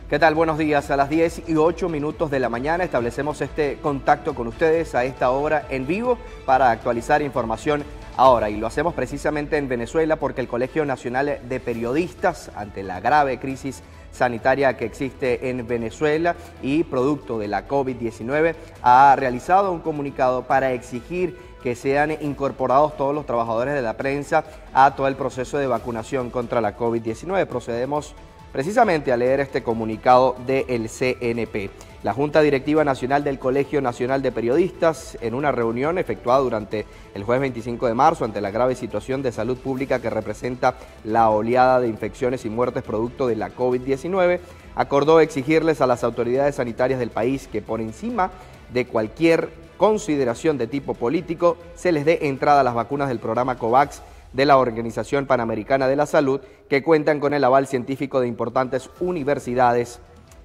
¿Qué tal? Buenos días. A las 10:08 de la mañana establecemos este contacto con ustedes a esta hora en vivo para actualizar información ahora. Y lo hacemos precisamente en Venezuela porque el Colegio Nacional de Periodistas, ante la grave crisis sanitaria que existe en Venezuela y producto de la COVID-19, ha realizado un comunicado para exigir que sean incorporados todos los trabajadores de la prensa a todo el proceso de vacunación contra la COVID-19. Procedemos precisamente a leer este comunicado del CNP. La Junta Directiva Nacional del Colegio Nacional de Periodistas, en una reunión efectuada durante el jueves 25 de marzo ante la grave situación de salud pública que representa la oleada de infecciones y muertes producto de la COVID-19, acordó exigirles a las autoridades sanitarias del país que por encima de cualquier consideración de tipo político se les dé entrada a las vacunas del programa COVAX de la Organización Panamericana de la Salud, que cuentan con el aval científico de importantes universidades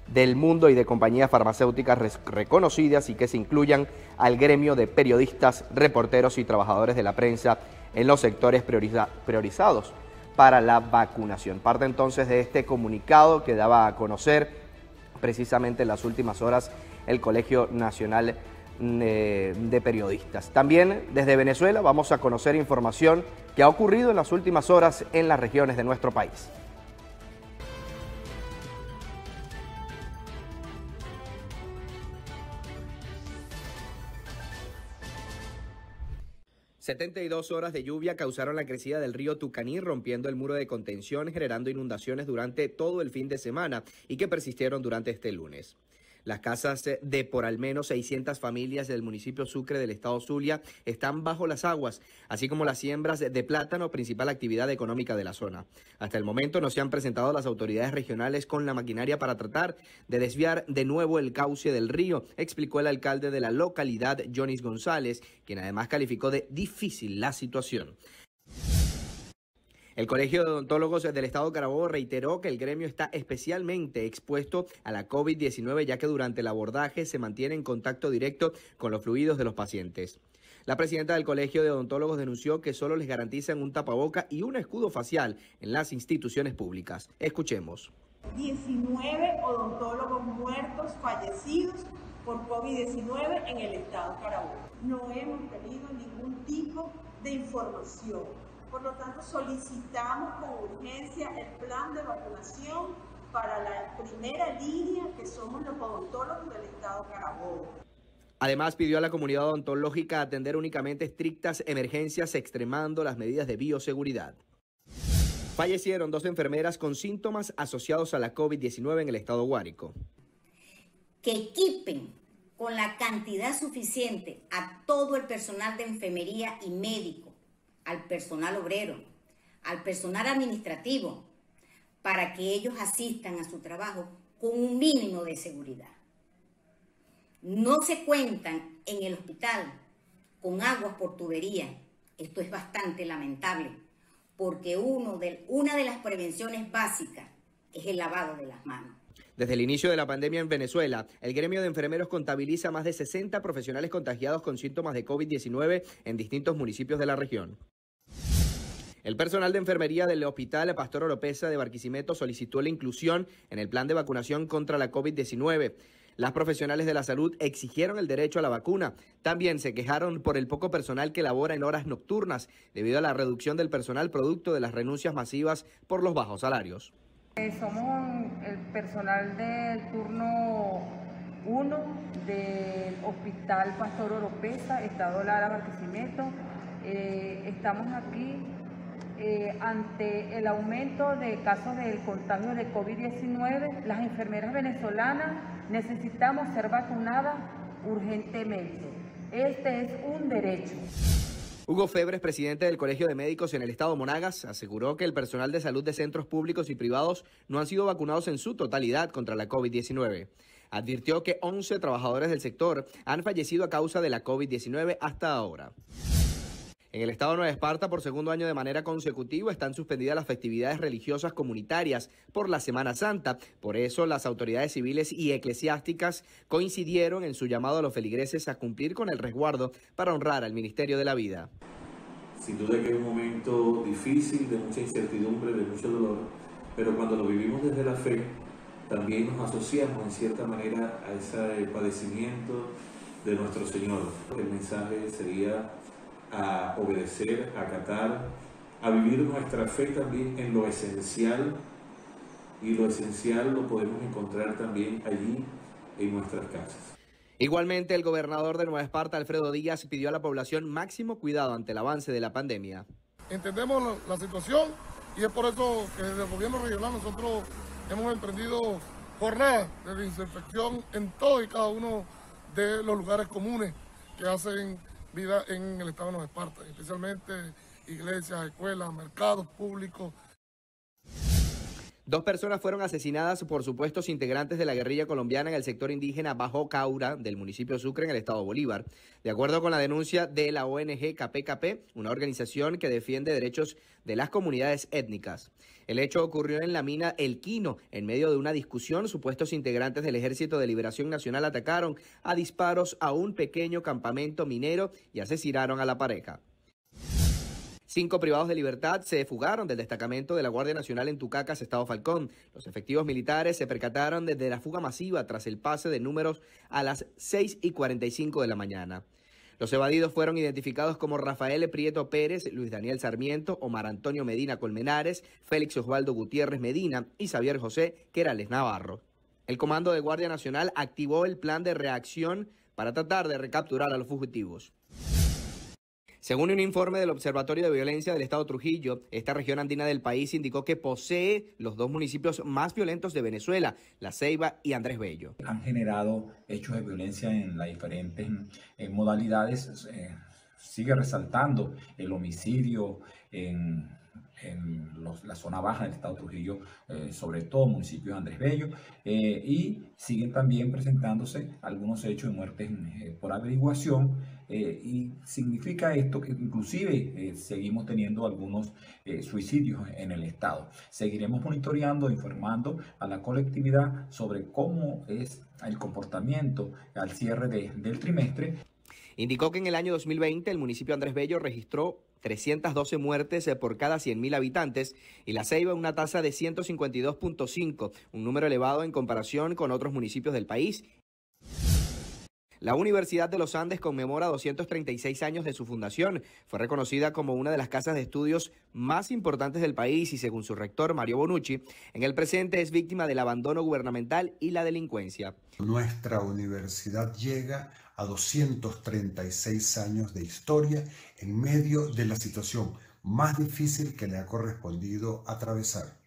del mundo y de compañías farmacéuticas reconocidas y que se incluyan al gremio de periodistas, reporteros y trabajadores de la prensa en los sectores priorizados para la vacunación. Parte entonces de este comunicado que daba a conocer precisamente en las últimas horas el Colegio Nacional de Periodistas. También desde Venezuela vamos a conocer información que ha ocurrido en las últimas horas en las regiones de nuestro país. ...72 horas de lluvia causaron la crecida del río Tucaní, rompiendo el muro de contención, generando inundaciones durante todo el fin de semana y que persistieron durante este lunes. Las casas de por al menos 600 familias del municipio Sucre del estado Zulia están bajo las aguas, así como las siembras de plátano, principal actividad económica de la zona. Hasta el momento no se han presentado las autoridades regionales con la maquinaria para tratar de desviar de nuevo el cauce del río, explicó el alcalde de la localidad, Jonis González, quien además calificó de difícil la situación. El Colegio de Odontólogos del Estado Carabobo reiteró que el gremio está especialmente expuesto a la COVID-19, ya que durante el abordaje se mantiene en contacto directo con los fluidos de los pacientes. La presidenta del Colegio de Odontólogos denunció que solo les garantizan un tapaboca y un escudo facial en las instituciones públicas. Escuchemos. 19 odontólogos muertos, fallecidos por COVID-19 en el Estado Carabobo. No hemos tenido ningún tipo de información. Por lo tanto, solicitamos con urgencia el plan de vacunación para la primera línea, que somos los odontólogos del Estado Carabobo. Además, pidió a la comunidad odontológica atender únicamente estrictas emergencias, extremando las medidas de bioseguridad. Fallecieron 2 enfermeras con síntomas asociados a la COVID-19 en el estado Guárico. Que equipen con la cantidad suficiente a todo el personal de enfermería y médico, al personal obrero, al personal administrativo, para que ellos asistan a su trabajo con un mínimo de seguridad. No se cuentan en el hospital con aguas por tubería. Esto es bastante lamentable, porque una de las prevenciones básicas es el lavado de las manos. Desde el inicio de la pandemia en Venezuela, el gremio de enfermeros contabiliza más de 60 profesionales contagiados con síntomas de COVID-19 en distintos municipios de la región. El personal de enfermería del Hospital Pastor Oropesa de Barquisimeto solicitó la inclusión en el plan de vacunación contra la COVID-19. Las profesionales de la salud exigieron el derecho a la vacuna. También se quejaron por el poco personal que labora en horas nocturnas, debido a la reducción del personal producto de las renuncias masivas por los bajos salarios. Somos el personal del turno 1 del Hospital Pastor Oropesa, Estado Lara, Barquisimeto. Estamos aquí ante el aumento de casos del contagio de COVID-19. Las enfermeras venezolanas necesitamos ser vacunadas urgentemente. Este es un derecho. Hugo Febres, presidente del Colegio de Médicos en el estado Monagas, aseguró que el personal de salud de centros públicos y privados no han sido vacunados en su totalidad contra la COVID-19. Advirtió que 11 trabajadores del sector han fallecido a causa de la COVID-19 hasta ahora. En el estado de Nueva Esparta, por segundo año de manera consecutiva, están suspendidas las festividades religiosas comunitarias por la Semana Santa. Por eso, las autoridades civiles y eclesiásticas coincidieron en su llamado a los feligreses a cumplir con el resguardo para honrar al Ministerio de la Vida. Sin duda que es un momento difícil, de mucha incertidumbre, de mucho dolor, pero cuando lo vivimos desde la fe, también nos asociamos en cierta manera a ese padecimiento de nuestro Señor. El mensaje sería a obedecer, a acatar, a vivir nuestra fe también en lo esencial, y lo esencial lo podemos encontrar también allí en nuestras casas. Igualmente, el gobernador de Nueva Esparta, Alfredo Díaz, pidió a la población máximo cuidado ante el avance de la pandemia. Entendemos la situación y es por eso que desde el gobierno regional nosotros hemos emprendido jornadas de desinfección en todos y cada uno de los lugares comunes que hacen vida en el estado de Nueva Esparta, especialmente iglesias, escuelas, mercados públicos. 2 personas fueron asesinadas por supuestos integrantes de la guerrilla colombiana en el sector indígena Bajo Caura del municipio Sucre en el estado Bolívar. De acuerdo con la denuncia de la ONG KPKP, una organización que defiende derechos de las comunidades étnicas. El hecho ocurrió en la mina El Quino. En medio de una discusión, supuestos integrantes del Ejército de Liberación Nacional atacaron a disparos a un pequeño campamento minero y asesinaron a la pareja. 5 privados de libertad se fugaron del destacamento de la Guardia Nacional en Tucacas, estado Falcón. Los efectivos militares se percataron desde la fuga masiva tras el pase de números a las 6:45 de la mañana. Los evadidos fueron identificados como Rafael Prieto Pérez, Luis Daniel Sarmiento, Omar Antonio Medina Colmenares, Félix Osvaldo Gutiérrez Medina y Xavier José Querales Navarro. El Comando de Guardia Nacional activó el plan de reacción para tratar de recapturar a los fugitivos. Según un informe del Observatorio de Violencia del Estado Trujillo, esta región andina del país indicó que posee los 2 municipios más violentos de Venezuela, La Ceiba y Andrés Bello. Han generado hechos de violencia en las diferentes modalidades. Sigue resaltando el homicidio en la zona baja del estado Trujillo, sobre todo municipios de Andrés Bello, y siguen también presentándose algunos hechos de muertes por averiguación, y significa esto que inclusive seguimos teniendo algunos suicidios en el estado. Seguiremos monitoreando, informando a la colectividad sobre cómo es el comportamiento al cierre del trimestre. Indicó que en el año 2020 el municipio de Andrés Bello registró 312 muertes por cada 100.000 habitantes y La Ceiba una tasa de 152.5, un número elevado en comparación con otros municipios del país. La Universidad de los Andes conmemora 236 años de su fundación. Fue reconocida como una de las casas de estudios más importantes del país y, según su rector, Mario Bonucci, en el presente es víctima del abandono gubernamental y la delincuencia. Nuestra universidad llega a 236 años de historia en medio de la situación más difícil que le ha correspondido atravesar.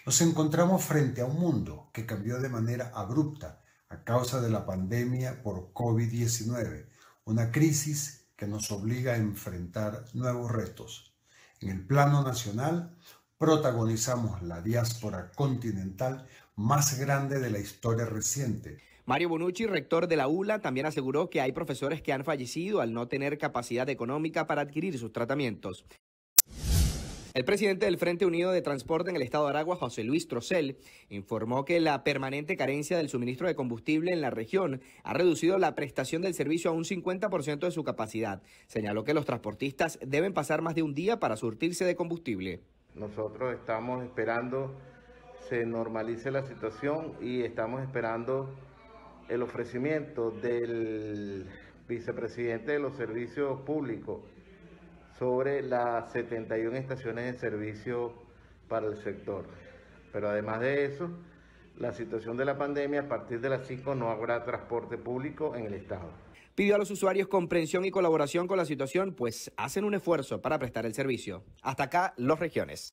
Nos encontramos frente a un mundo que cambió de manera abrupta a causa de la pandemia por COVID-19, una crisis que nos obliga a enfrentar nuevos retos. En el plano nacional, protagonizamos la diáspora continental más grande de la historia reciente. Mario Bonucci, rector de la ULA, también aseguró que hay profesores que han fallecido al no tener capacidad económica para adquirir sus tratamientos. El presidente del Frente Unido de Transporte en el estado de Aragua, José Luis Trocel, informó que la permanente carencia del suministro de combustible en la región ha reducido la prestación del servicio a un 50% de su capacidad. Señaló que los transportistas deben pasar más de un día para surtirse de combustible. Nosotros estamos esperando se normalice la situación y estamos esperando el ofrecimiento del vicepresidente de los servicios públicos sobre las 71 estaciones de servicio para el sector. Pero además de eso, la situación de la pandemia, a partir de las 5 no habrá transporte público en el estado. Pidió a los usuarios comprensión y colaboración con la situación, pues hacen un esfuerzo para prestar el servicio. Hasta acá, Los Regiones.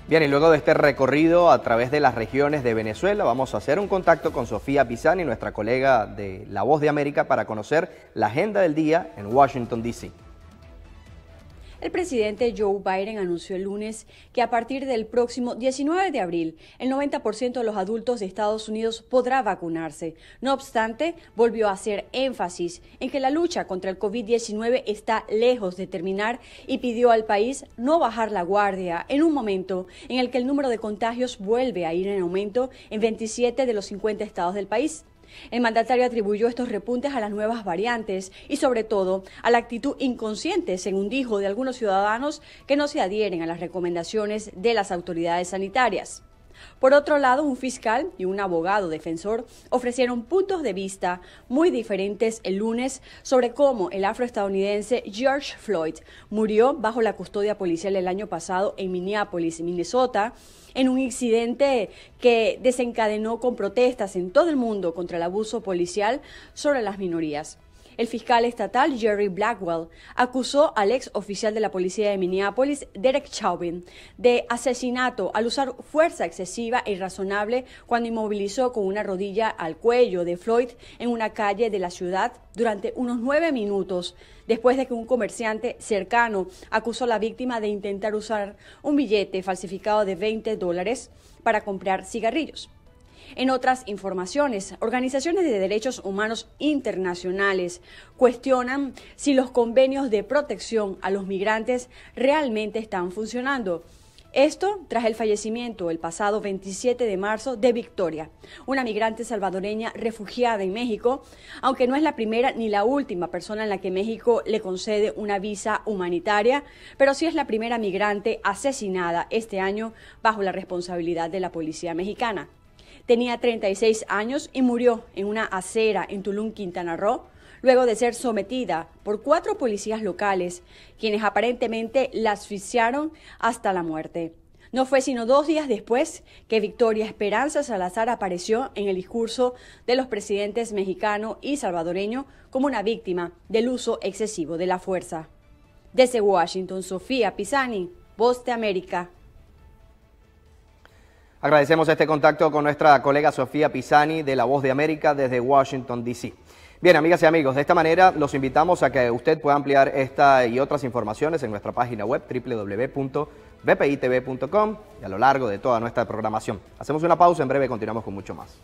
Bien, y luego de este recorrido a través de las regiones de Venezuela, vamos a hacer un contacto con Sofía Pisani, nuestra colega de La Voz de América, para conocer la agenda del día en Washington, D.C. El presidente Joe Biden anunció el lunes que a partir del próximo 19 de abril, el 90% de los adultos de Estados Unidos podrá vacunarse. No obstante, volvió a hacer énfasis en que la lucha contra el COVID-19 está lejos de terminar y pidió al país no bajar la guardia en un momento en el que el número de contagios vuelve a ir en aumento en 27 de los 50 estados del país. El mandatario atribuyó estos repuntes a las nuevas variantes y sobre todo a la actitud inconsciente, según dijo, de algunos ciudadanos que no se adhieren a las recomendaciones de las autoridades sanitarias. Por otro lado, un fiscal y un abogado defensor ofrecieron puntos de vista muy diferentes el lunes sobre cómo el afroestadounidense George Floyd murió bajo la custodia policial el año pasado en Minneapolis, Minnesota, en un incidente que desencadenó con protestas en todo el mundo contra el abuso policial sobre las minorías. El fiscal estatal Jerry Blackwell acusó al ex oficial de la policía de Minneapolis, Derek Chauvin, de asesinato al usar fuerza excesiva e irrazonable cuando inmovilizó con una rodilla al cuello de Floyd en una calle de la ciudad durante unos 9 minutos, después de que un comerciante cercano acusó a la víctima de intentar usar un billete falsificado de $20 para comprar cigarrillos. En otras informaciones, organizaciones de derechos humanos internacionales cuestionan si los convenios de protección a los migrantes realmente están funcionando. Esto tras el fallecimiento el pasado 27 de marzo de Victoria, una migrante salvadoreña refugiada en México, aunque no es la primera ni la última persona en la que México le concede una visa humanitaria, pero sí es la primera migrante asesinada este año bajo la responsabilidad de la policía mexicana. Tenía 36 años y murió en una acera en Tulum, Quintana Roo, luego de ser sometida por 4 policías locales, quienes aparentemente la asfixiaron hasta la muerte. No fue sino 2 días después que Victoria Esperanza Salazar apareció en el discurso de los presidentes mexicano y salvadoreño como una víctima del uso excesivo de la fuerza. Desde Washington, Sofía Pisani, Voz de América. Agradecemos este contacto con nuestra colega Sofía Pisani de La Voz de América desde Washington, D.C. Bien, amigas y amigos, de esta manera los invitamos a que usted pueda ampliar esta y otras informaciones en nuestra página web www.bpitv.com y a lo largo de toda nuestra programación. Hacemos una pausa, en breve continuamos con mucho más.